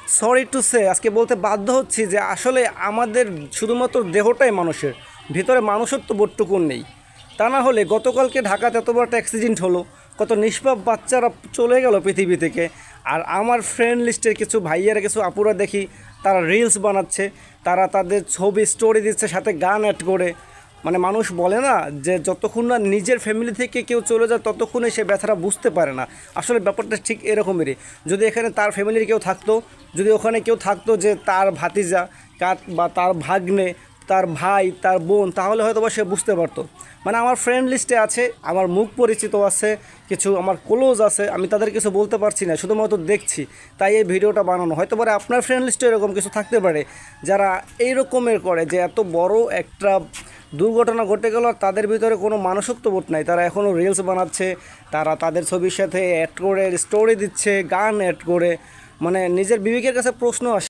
Sorry to say আজকে বলতে বাধ্য হচ্ছি যে আসলে আমাদের শুধুমাত্র দেহটাই মানুষের, ভিতরে মানুষত্ব বোধটুকুন নেই। তা না হলে গতকালকে ঢাকাতে এত বড় একটা অ্যাক্সিডেন্ট হলো, কত নিষ্পাপ বাচ্চারা চলে গেল পৃথিবী থেকে। আর আমার ফ্রেন্ড লিস্টের কিছু ভাইয়ারা কিছু আপুরা দেখি তারা রিলস বানাচ্ছে, তারা তাদের ছবি স্টোরি দিচ্ছে সাথে গান অ্যাড করে। মানে মানুষ বলে না যে যতক্ষণ না নিজের ফ্যামিলি থেকে কেউ চলে যায় ততক্ষণই সে ব্যথাটা বুঝতে পারে না। আসলে ব্যাপারটা ঠিক এরকমেরই। যদি এখানে তার ফ্যামিলির কেউ থাকতো, যদি ওখানে কেউ থাকতো যে তার ভাতিজা বা তার ভাগ্নে, তার ভাই, তার বোন, তাহলে হয়তো বা সে বুঝতে পারতো। মানে আমার ফ্রেন্ড লিস্টে আছে, আমার মুখ পরিচিত আছে, কিছু আমার ক্লোজ আছে, আমি তাদের কিছু বলতে পারছি না, শুধুমাত্র দেখছি, তাই এই ভিডিওটা বানানো। হয়তো পারে আপনার ফ্রেন্ড লিস্টে এরকম কিছু থাকতে পারে যারা এই রকমের করে, যে এত বড় একটা দুর্ঘটনা ঘটে গেল আর তাদের ভিতরে কোনো মানুষত্ববোধ নাই, তারা এখনও রিলস বানাচ্ছে, তারা তাদের ছবির সাথে অ্যাড করে স্টোরি দিচ্ছে, গান অ্যাড করে। মানে নিজের বিবেকের কাছে প্রশ্ন আসে।